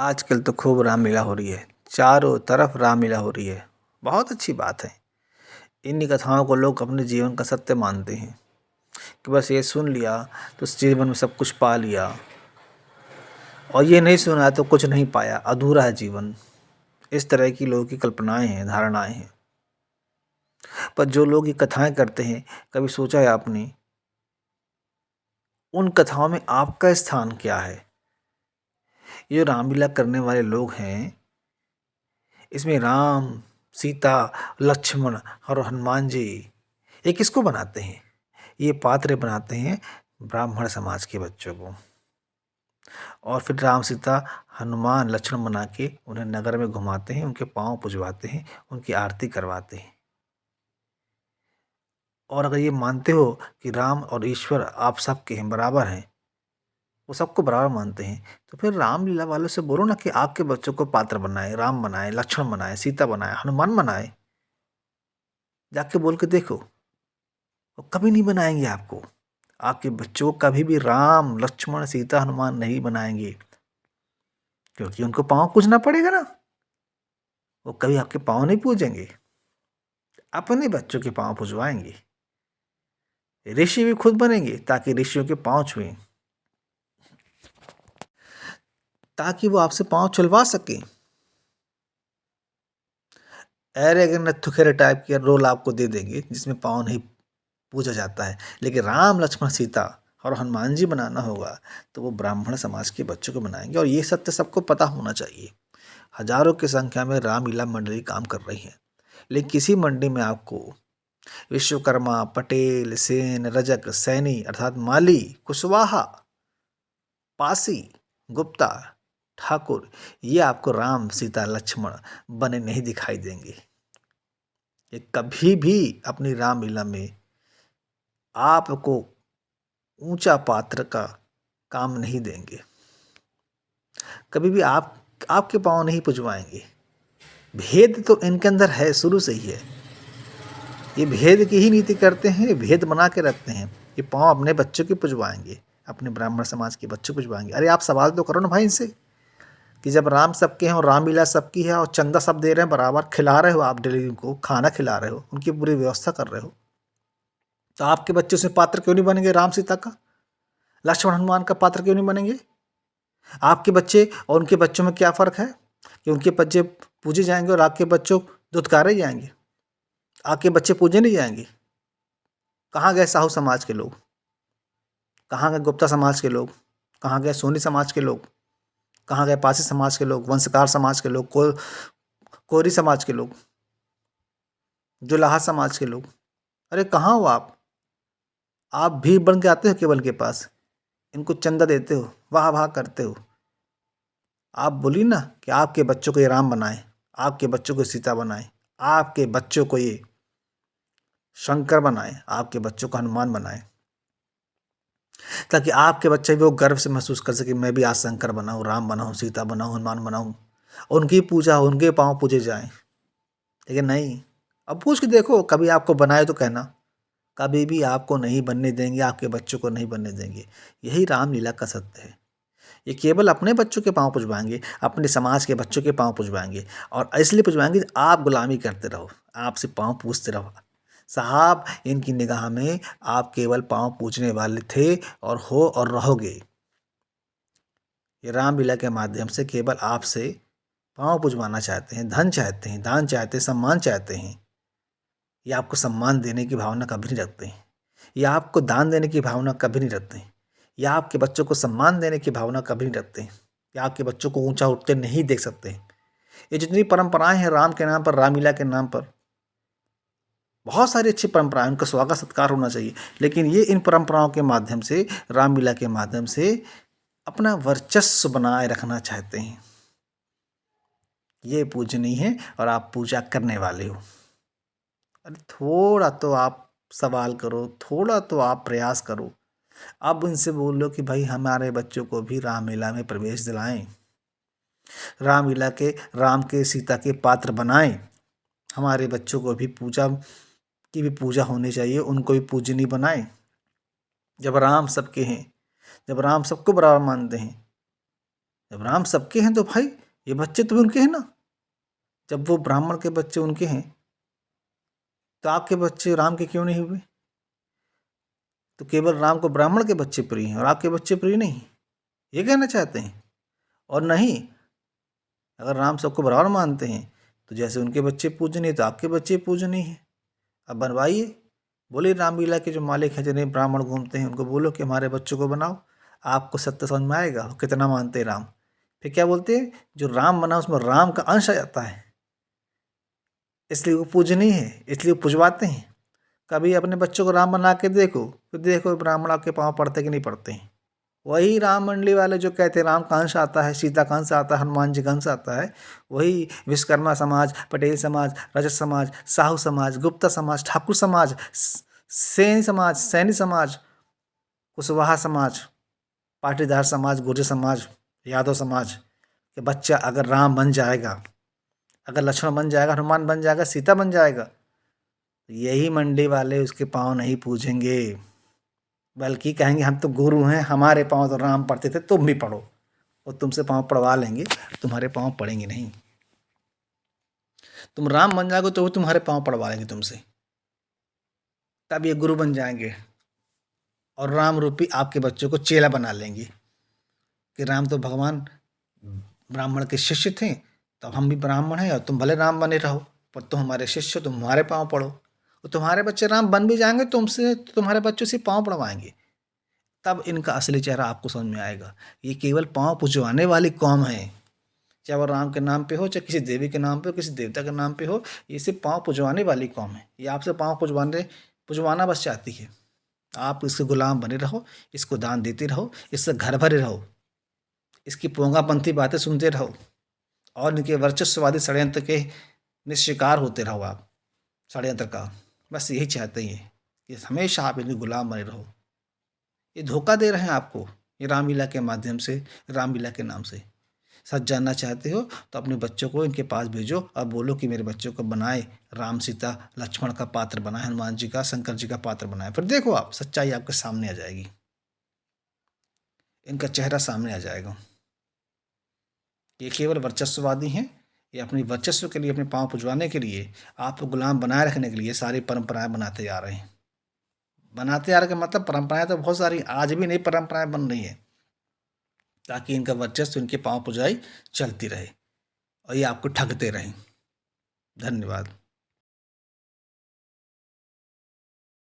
आजकल तो खूब रामलीला हो रही है। चारों तरफ रामलीला हो रही है। बहुत अच्छी बात है। इन्हीं कथाओं को लोग अपने जीवन का सत्य मानते हैं कि बस ये सुन लिया तो इस जीवन में सब कुछ पा लिया, और ये नहीं सुना तो कुछ नहीं पाया, अधूरा है जीवन। इस तरह की लोगों की कल्पनाएं हैं, धारणाएं हैं। पर जो लोग ये कथाएं करते हैं, कभी सोचा है आपने उन कथाओं में आपका स्थान क्या है? ये जो रामलीला करने वाले लोग हैं, इसमें राम, सीता, लक्ष्मण और हनुमान जी ये किसको बनाते हैं? ये पात्र बनाते हैं ब्राह्मण समाज के बच्चों को। और फिर राम, सीता, हनुमान, लक्ष्मण बना के उन्हें नगर में घुमाते हैं, उनके पाँव पुजवाते हैं, उनकी आरती करवाते हैं। और अगर ये मानते हो कि राम और ईश्वर आप सबके हैं, बराबर हैं, वो सबको बराबर मानते हैं, तो फिर रामलीला वालों से बोलो ना कि आपके बच्चों को पात्र बनाए, राम बनाए, लक्ष्मण बनाए, सीता बनाए, हनुमान बनाए। जाके बोल के देखो, वो कभी नहीं बनाएंगे आपको। आपके बच्चों को कभी भी राम, लक्ष्मण, सीता, हनुमान नहीं बनाएंगे, क्योंकि उनको पाँव पूजना पड़ेगा ना। वो कभी आपके पाँव नहीं पूजेंगे, अपने बच्चों के पाँव पूजवाएंगे। ऋषि भी खुद बनेंगे ताकि ऋषियों के पाँव छुएं, ताकि वो आपसे पाँव चलवा सके। अरे अगर नत्थु खेरे टाइप के रोल आपको दे देंगे जिसमें पाँव नहीं पूजा जाता है, लेकिन राम, लक्ष्मण, सीता और हनुमान जी बनाना होगा, तो वो ब्राह्मण समाज के बच्चों को बनाएंगे। और ये सत्य सबको पता होना चाहिए। हजारों की संख्या में रामलीला मंडली काम कर रही है, लेकिन किसी मंडी में आपको विश्वकर्मा, पटेल, सेन, रजक, सैनी अर्थात माली, कुशवाहा, पासी, गुप्ता, ठाकुर ये आपको राम, सीता, लक्ष्मण बने नहीं दिखाई देंगे। ये कभी भी अपनी रामलीला में आपको ऊंचा पात्र का काम नहीं देंगे। कभी भी आपके पाँव नहीं पुजवाएंगे। भेद तो इनके अंदर है, शुरू से ही है। ये भेद की ही नीति करते हैं, भेद बना के रखते हैं। ये पाँव अपने बच्चों के पुजवाएंगे, अपने ब्राह्मण समाज के बच्चों को पुजवाएंगे। अरे आप सवाल तो करो ना भाई इनसे कि जब राम सबके हैं और रामलीला सबकी है और चंदा सब दे रहे हैं, बराबर खिला रहे हो, आप डेली उनको खाना खिला रहे हो, उनकी पूरी व्यवस्था कर रहे हो, तो आपके बच्चे उसमें पात्र क्यों नहीं बनेंगे? राम, सीता का, लक्ष्मण, हनुमान का पात्र क्यों नहीं बनेंगे? आपके बच्चे और उनके बच्चों में क्या फ़र्क है कि उनके बच्चे पूजे जाएंगे और आपके बच्चों धुतकारे जाएंगे? आपके बच्चे पूजे नहीं जाएंगे? कहाँ गए साहू समाज के लोग? कहाँ गए गुप्ता समाज के लोग? कहाँ गए सोनी समाज के लोग? कहाँ गए पासी समाज के लोग, वंशकार समाज के लोग, कोरी समाज के लोग, जुलाहा समाज के लोग? अरे कहाँ हो आप भीड़ बन के आते हो केवल के पास, इनको चंदा देते हो, वाह वाह करते हो। आप बोलिए ना कि आपके बच्चों को ये राम बनाए, आपके बच्चों को सीता बनाए, आपके बच्चों को ये शंकर बनाए, आपके बच्चों को हनुमान बनाए, ताकि आपके बच्चे भी वो गर्व से महसूस कर सके मैं भी आज शंकर बनाऊँ, राम बनाऊँ, सीता बनाऊँ, हनुमान बनाऊँ, उनकी पूजा, उनके पाँव पूजे जाएं। लेकिन नहीं, अब पूछ के देखो, कभी आपको बनाए तो कहना। कभी भी आपको नहीं बनने देंगे, आपके बच्चों को नहीं बनने देंगे। यही रामलीला का सत्य है। ये केवल अपने बच्चों के पाँव पुजवाएंगे, अपने समाज के बच्चों के पाँव पुजवाएंगे, और इसलिए पुजवाएंगे आप गुलामी करते रहो, आपसे पाँव पूजते रहो। साहब इनकी निगाह में आप केवल पाँव पूजने वाले थे और हो और रहोगे। ये रामलीला के माध्यम से केवल आपसे पाँव पुजवाना चाहते हैं, धन चाहते हैं, दान चाहते हैं, सम्मान चाहते हैं। ये आपको सम्मान देने की भावना कभी नहीं रखते हैं, या आपको दान देने की भावना कभी नहीं रखते हैं, या आपके बच्चों को सम्मान देने की भावना कभी नहीं रखते हैं, या आपके बच्चों को ऊंचा उठते नहीं देख सकते हैं। ये जितनी परंपराएं हैं राम के नाम पर, रामलीला के नाम पर, बहुत सारी अच्छी परंपराएं, उनका स्वागत सत्कार होना चाहिए, लेकिन ये इन परंपराओं के माध्यम से, रामलीला के माध्यम से अपना वर्चस्व बनाए रखना चाहते हैं। ये पूजनीय है और आप पूजा करने वाले हो। अरे थोड़ा तो आप सवाल करो, थोड़ा तो आप प्रयास करो। अब उनसे बोलो कि भाई हमारे बच्चों को भी रामलीला में प्रवेश दिलाएं, रामलीला के, राम के, सीता के पात्र बनाएं। हमारे बच्चों को भी पूजा की भी पूजा होनी चाहिए, उनको भी पूजनीय बनाएं। जब राम सबके हैं, जब राम सबको बराबर मानते हैं, जब राम सबके हैं तो भाई ये बच्चे तो भी उनके हैं ना। जब वो ब्राह्मण के बच्चे उनके हैं तो आपके बच्चे राम के क्यों नहीं हुए? तो केवल राम को ब्राह्मण के बच्चे प्रिय हैं और आपके बच्चे प्रिय नहीं, ये कहना चाहते हैं? और नहीं, अगर राम सबको बराबर मानते हैं तो जैसे उनके बच्चे पूजनीय तो आपके बच्चे पूजनीय हैं। अब बनवाइए, बोलिए रामलीला के जो मालिक हैं जिन्हें ब्राह्मण घूमते हैं उनको बोलो कि हमारे बच्चों को बनाओ, आपको सत्य समझ में आएगा वो कितना मानते हैं राम। फिर क्या बोलते हैं, जो राम बना उसमें राम का अंश आ जाता है, इसलिए वो पूजनीय है, इसलिए वो पुजवाते हैं। कभी अपने बच्चों को राम बना के देखो, फिर देखो ब्राह्मण आपके पाँव पड़ते कि नहीं पड़ते हैं। वही राम मंडली वाले जो कहते हैं राम का अंश आता है, सीता का अंश आता है, हनुमान जी का अंश आता है, वही विश्वकर्मा समाज, पटेल समाज, रजक समाज, साहू समाज, गुप्ता समाज, ठाकुर समाज, सेन समाज, सैनी समाज, कुशवाहा समाज, पाटीदार समाज, गुर्जर समाज, यादव समाज के बच्चा अगर राम बन जाएगा, अगर लक्ष्मण बन जाएगा, हनुमान बन जाएगा, सीता बन जाएगा, तो यही मंडी वाले उसके पाँव नहीं पूजेंगे, बल्कि कहेंगे हम तो गुरु हैं, हमारे पाँव तो राम पढ़ते थे, तुम भी पढ़ो, और तुमसे पाँव पढ़वा लेंगे, तुम्हारे पाँव पड़ेंगे नहीं। तुम राम बन जाओगे तो वो तुम्हारे पाँव पड़वा लेंगे तुमसे, तब ये गुरु बन जाएंगे और राम रूपी आपके बच्चों को चेला बना लेंगे कि राम तो भगवान ब्राह्मण के शिष्य थे, तो हम भी ब्राह्मण हैं और तुम भले राम बने रहो, पर तुम हमारे शिष्य हो, तुम हमारे पाँव पढ़ो। तो तुम्हारे बच्चे राम बन भी जाएंगे, तुमसे तुम्हारे बच्चों से पाँव पढ़वाएंगे, तब इनका असली चेहरा आपको समझ में आएगा। ये केवल पाँव पुजवाने वाली कौम है, चाहे वो राम के नाम पे हो, चाहे किसी देवी के नाम पे हो, किसी देवता के नाम पे हो, ये सिर्फ पाँव पुजवाने वाली कौम है। ये आपसे पाँव पुजवाना बस चाहती है। आप इसके गुलाम बने रहो, इसको दान देते रहो, इससे घर भरे रहो, इसकी पोंगापंथी बातें सुनते रहो और इनके वर्चस्ववादी षड्यंत्र के निशिकार होते रहो आप, षड्यंत्र का। बस यही चाहते हैं कि हमेशा आप इनके गुलाम बने रहो। ये धोखा दे रहे हैं आपको, ये रामलीला के माध्यम से, रामलीला के नाम से। सच जानना चाहते हो तो अपने बच्चों को इनके पास भेजो और बोलो कि मेरे बच्चों को बनाए, राम सीता लक्ष्मण का पात्र बनाए, हनुमान जी का, शंकर जी का पात्र बनाए। फिर देखो आप, सच्चाई आपके सामने आ जाएगी, इनका चेहरा सामने आ जाएगा। ये केवल वर्चस्ववादी हैं, ये अपनी वर्चस्व के लिए, अपने पाँव पुजवाने के लिए, आपको गुलाम बनाए रखने के लिए सारी परंपराएं बनाते आ रहे हैं। बनाते आ रहे का मतलब परंपराएं तो बहुत सारी आज भी नई परंपराएं बन रही हैं, ताकि इनका वर्चस्व, इनके पाँव पुजाई चलती रहे और ये आपको ठगते रहें। धन्यवाद।